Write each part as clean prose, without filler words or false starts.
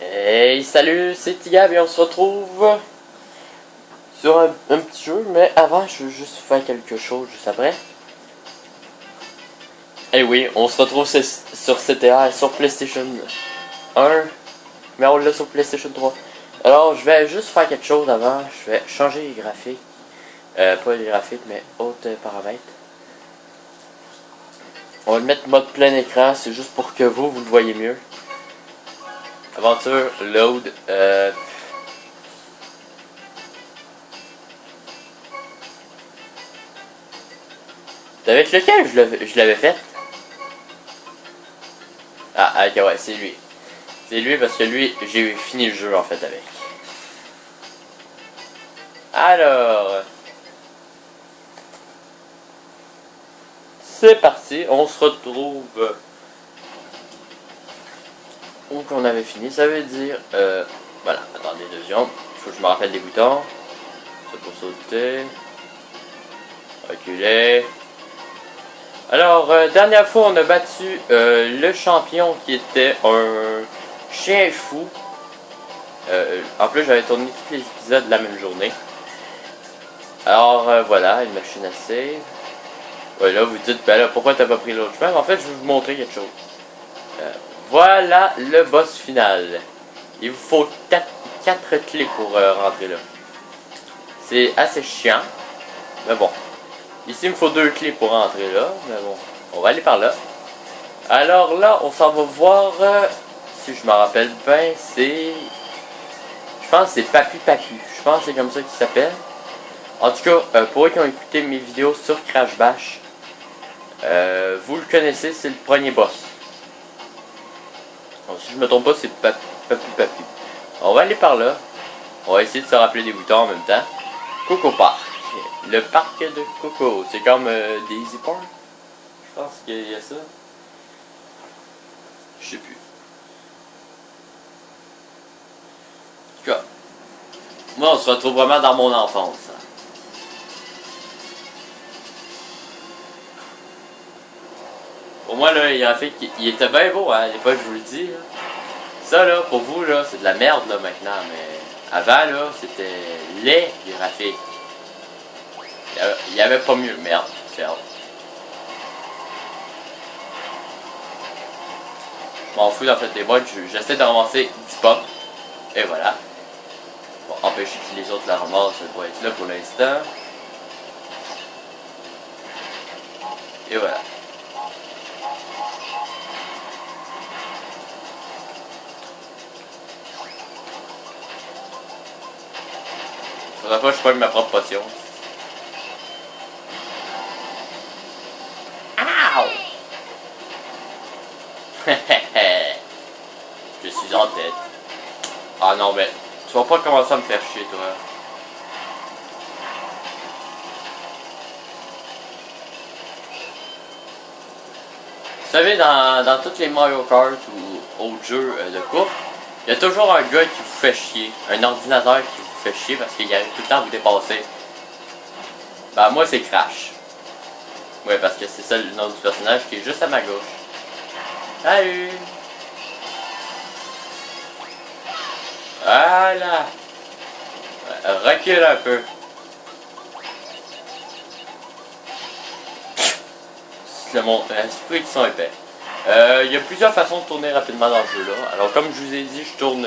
Hey, salut, c'est Tigab et on se retrouve sur un petit jeu, mais avant, je veux juste faire quelque chose juste après. Eh oui, on se retrouve sur CTA, sur PlayStation 1, mais on l'a sur PlayStation 3. Alors, je vais juste faire quelque chose avant, je vais changer les graphiques. Pas les graphiques, mais autres paramètres. On va le mettre mode plein écran, c'est juste pour que vous le voyez mieux. Aventure, load, c'est avec lequel je l'avais fait? Ah, ok, ouais, c'est lui. C'est lui parce que lui, j'ai fini le jeu en fait avec. Alors, c'est parti, on se retrouve. Donc on avait fini, ça veut dire, voilà, attendez 2 secondes, il faut que je me rappelle des boutons. C'est pour sauter, reculer. Alors, dernière fois, on a battu le champion qui était un chien fou. En plus, j'avais tourné tous les épisodes la même journée. Alors, voilà, une machine à save. Ouais, là, vous dites, ben là, pourquoi t'as pas pris l'autre chemin? En fait, je vais vous montrer quelque chose. Voilà le boss final. Il vous faut 4 clés pour rentrer là. C'est assez chiant. Mais bon. Ici, il me faut 2 clés pour rentrer là. Mais bon, on va aller par là. Alors là, on s'en va voir. Si je me rappelle bien, c'est... Je pense que c'est Papu Papu. Je pense que c'est comme ça qu'il s'appelle. En tout cas, pour eux qui ont écouté mes vidéos sur Crash Bash, vous le connaissez, c'est le premier boss. Donc, si je me trompe pas, c'est Papu Papu. On va aller par là. On va essayer de se rappeler des boutons en même temps. Coco Park. Le parc de Coco. C'est comme Daisy Park. Je pense qu'il y a ça. Je sais plus. En tout cas, moi, on se retrouve vraiment dans mon enfance. Pour moi, là, les graphiques, il était bien beau hein, à l'époque, je vous le dis. Là. Ça, là, pour vous, là, c'est de la merde, là, maintenant. Mais avant, là, c'était les graphiques. Il y avait pas mieux. Merde, c'est hâte. Je m'en fous d'en fait des boîtes. J'essaie de ramasser 10 pommes. Et voilà. Bon, empêcher que les autres la ramassent, ça doit être là pour l'instant. Et voilà. Faudra pas que je prenne ma propre potion. Ow! Je suis en tête. Ah non, mais tu vas pas commencer à me faire chier, toi. Vous savez, dans tous les Mario Kart ou autres jeux de course, il y a toujours un gars qui vous fait chier. Un ordinateur qui vous fait chier parce qu'il arrive tout le temps à vous dépasser. Bah moi c'est Crash. Ouais, parce que c'est ça le nom du personnage qui est juste à ma gauche. Salut! Voilà! Recule un peu. C'est qui sont épais. Il y a plusieurs façons de tourner rapidement dans ce jeu là. Alors comme je vous ai dit, je tourne...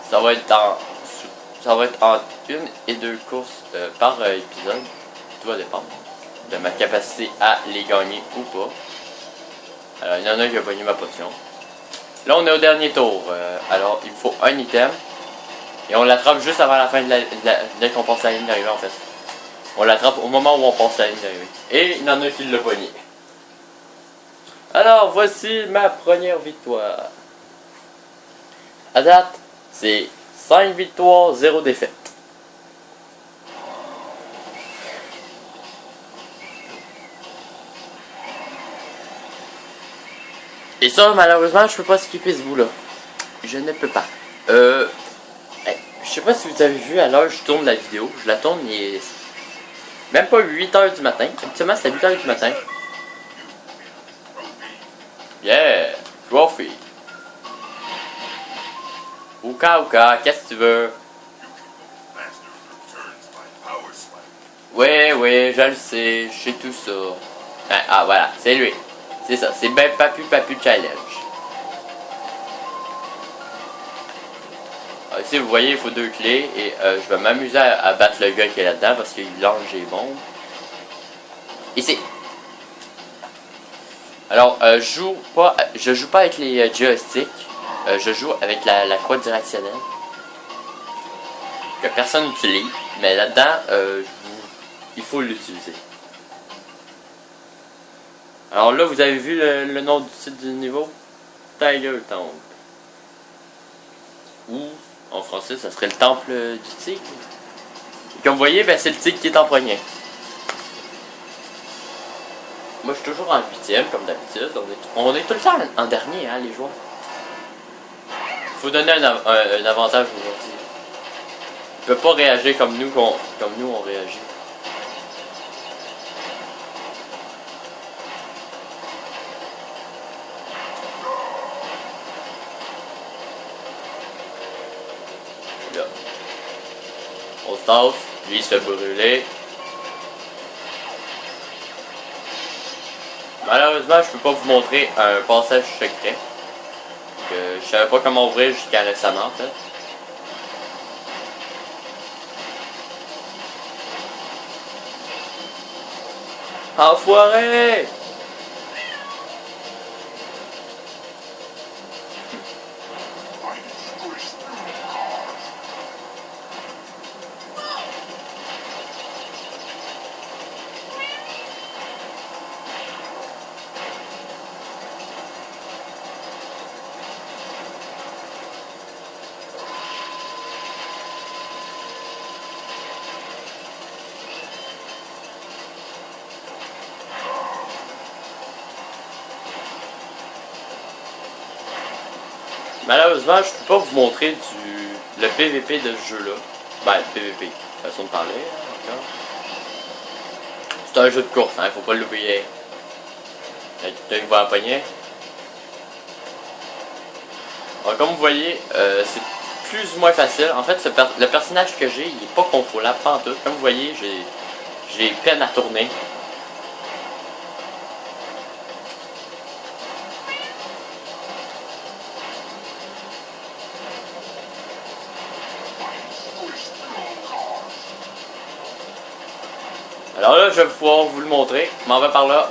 ça va être en 1 et 2 courses par épisode. Tout va dépendre de ma capacité à les gagner ou pas. Alors il y en a un qui a gagné ma potion. Là on est au dernier tour. Alors il me faut un item. Et on l'attrape juste avant la fin dès qu'on passe la ligne d'arrivée en fait. On l'attrape au moment où on passe la ligne d'arrivée. Et il y en a qui l'a pogné. Alors voici ma première victoire. À date, c'est 5 victoires, 0 défaites. Et ça, malheureusement, je peux pas skipper ce bout là. Je ne peux pas. Je sais pas si vous avez vu à l'heure je tourne la vidéo. Je la tourne, il est même pas 8h du matin. Habituellement, c'est à 8h du matin. Yeah! Trophy! Ouka, qu'est-ce que tu veux? Oui, je le sais, je sais tout ça. Voilà, c'est lui. C'est ça, c'est ben Papu Challenge. Ici, vous voyez, il faut 2 clés et je vais m'amuser à battre le gars qui est là-dedans parce qu'il lance les bombes. Ici. Alors, je joue pas avec les joysticks. Je joue avec la croix directionnelle que personne n'utilise, mais là-dedans, il faut l'utiliser. Alors là, vous avez vu le nom du titre du niveau? Tiger Temple. Ou, en français, ça serait le temple du tigre. Et comme vous voyez, ben, c'est le tigre qui est empoigné. Moi, je suis toujours en 8ème, comme d'habitude. On est tout le temps en dernier, hein, les joueurs. Faut donner un avantage aujourd'hui. Il peut pas réagir comme nous on réagit. Là. On se tasse, lui il se fait brûler. Malheureusement, je peux pas vous montrer un passage secret. Que je savais pas comment ouvrir jusqu'à récemment en fait. Enfoiré! Malheureusement, je peux pas vous montrer le PVP de ce jeu-là. Ben, le PVP, façon de parler, hein, encore. C'est un jeu de course, hein, faut pas l'oublier. Il y a quelqu'un qui va empoigner. Alors, comme vous voyez, c'est plus ou moins facile. En fait, le personnage que j'ai, il est pas contrôlable, pas en tout. Comme vous voyez, j'ai peine à tourner. Alors là, je vais pouvoir vous le montrer. Je m'en vais par là.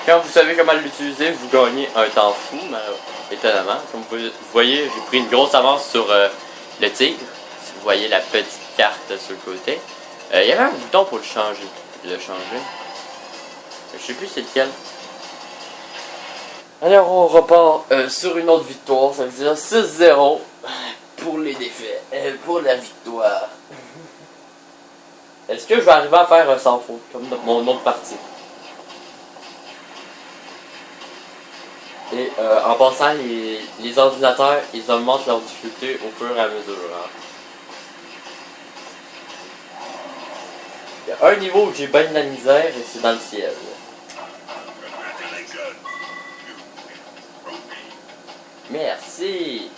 Quand vous savez comment l'utiliser, vous gagnez un temps fou, étonnamment. Comme vous voyez, j'ai pris une grosse avance sur le tigre. Si vous voyez la petite carte sur le côté. Il y avait un bouton pour le changer. Je sais plus c'est lequel. Alors on repart sur une autre victoire. Ça veut dire 6-0 pour les défaites. Pour la victoire. Est-ce que je vais arriver à faire sans faute, comme dans mon autre partie? Et en passant, les ordinateurs, ils augmentent leur difficulté au fur et à mesure. Hein. Il y a un niveau où j'ai bien de la misère et c'est dans le ciel. Merci.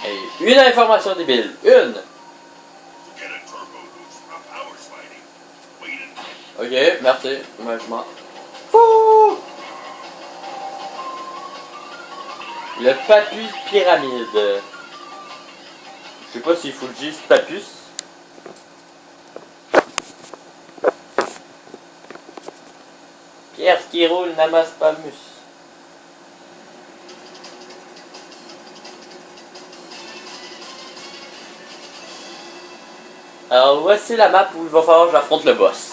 Et une information débile. Une. Ok, merci. Moi je m'en fous. Le Papus pyramide. Je sais pas s'il faut le dire Papus. Pierre qui roule n'amasse pas mus. Alors voici la map où il va falloir que j'affronte le boss.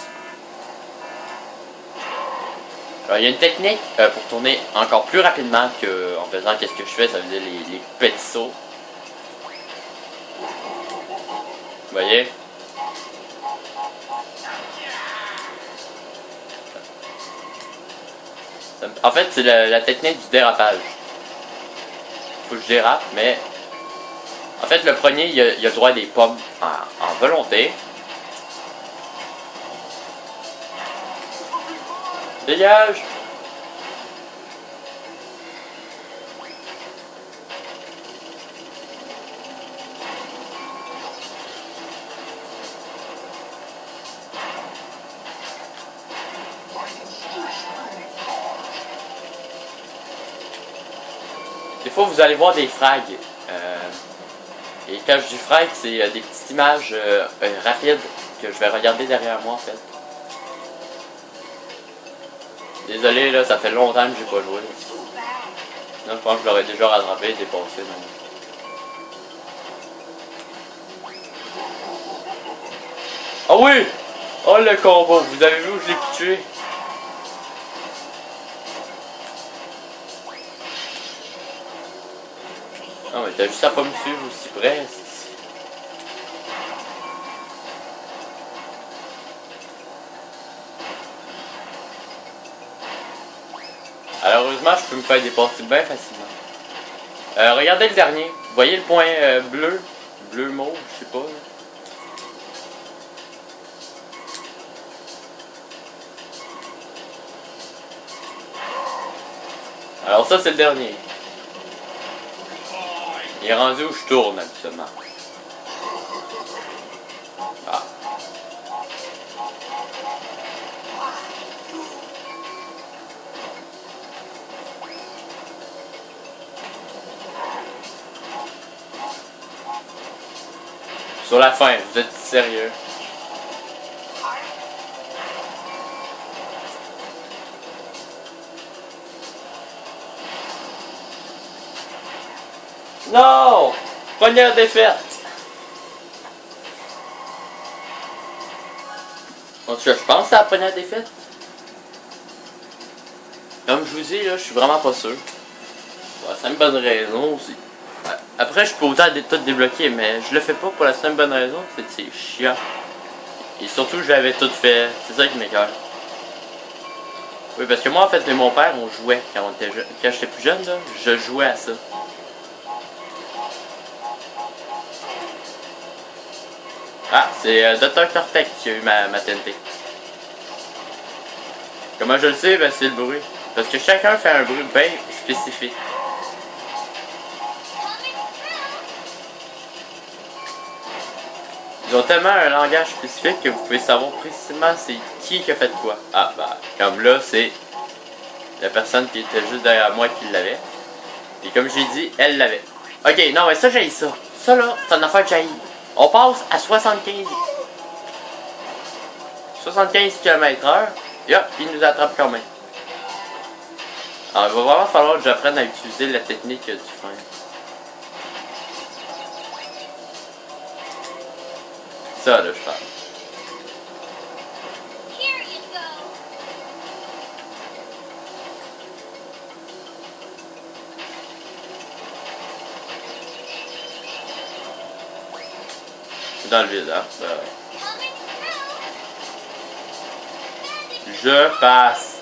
Alors il y a une technique pour tourner encore plus rapidement qu'en faisant qu'est-ce que je fais, ça veut dire les petits sauts. Vous voyez? En fait, c'est la technique du dérapage. Faut que je dérape, mais... En fait, le premier, il a droit à des pommes en volonté. Dégage! fois vous allez voir des frags. Et quand je dis frags, c'est des petites images rapides que je vais regarder derrière moi en fait. Désolé là, ça fait longtemps que j'ai pas joué. Sinon je pense que je l'aurais déjà rattrapé et dépassé. Donc. Ah oui! Oh le combo, vous avez vu où je l'ai tué? Non mais t'as juste à pas me suivre aussi près. Alors heureusement je peux me faire dépasser bien facilement. Regardez le dernier. Vous voyez le point bleu? Bleu mauve, je sais pas. Là. Alors ça c'est le dernier. Il est rendu où je tourne habituellement. Ah. Sur la fin, vous êtes sérieux? Non! Première défaite! En tout cas, je pense que c'est la première défaite. Comme je vous dis, là, je suis vraiment pas sûr. Pour la simple bonne raison aussi. Après, je peux autant tout débloquer, mais je le fais pas pour la simple bonne raison, c'est que c'est chiant. Et surtout, je l'avais tout fait. C'est ça qui m'écoeure. Oui, parce que moi, en fait, et mon père, on jouait quand j'étais plus jeune, là, je jouais à ça. Ah, c'est Dr. Cortex qui a eu ma TNT. Comment je le sais? Ben, c'est le bruit. Parce que chacun fait un bruit bien spécifique. Ils ont tellement un langage spécifique que vous pouvez savoir précisément c'est qui a fait quoi. Ah, bah, comme là, c'est la personne qui était juste derrière moi qui l'avait. Et comme j'ai dit, elle l'avait. Ok, non, mais ça, j'ai ça. Ça, là, c'est une affaire que j'ai. On passe à 75 km/h. Et hop, il nous attrape quand même. Alors, il va vraiment falloir que j'apprenne à utiliser la technique du frein. Ça, là, je parle. Dans le vide, hein? Je passe.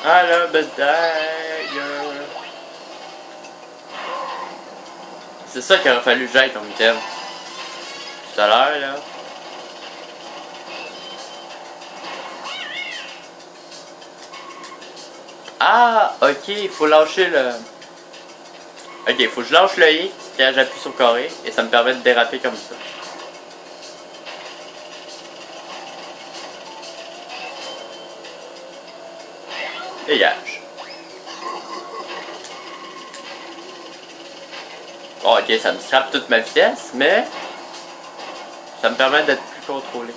À la bataille. C'est ça qu'il aurait fallu que j'aille comme item. Tout à l'heure, là. Ah, ok, il faut lâcher le... Ok, il faut que je lâche le X quand j'appuie sur carré et ça me permet de déraper comme ça. Dégage. Bon, ok, ça me scrape toute ma vitesse, mais ça me permet d'être plus contrôlé.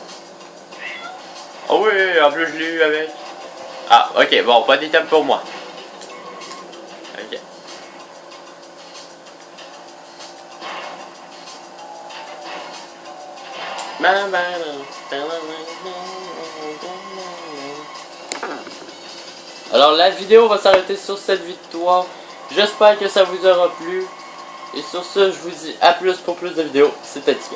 Oh oui, en plus je l'ai eu avec. Ah, ok, bon, pas d'item pour moi. Ok. Alors la vidéo va s'arrêter sur cette victoire. J'espère que ça vous aura plu. Et sur ce, je vous dis à plus pour plus de vidéos. C'était Tika.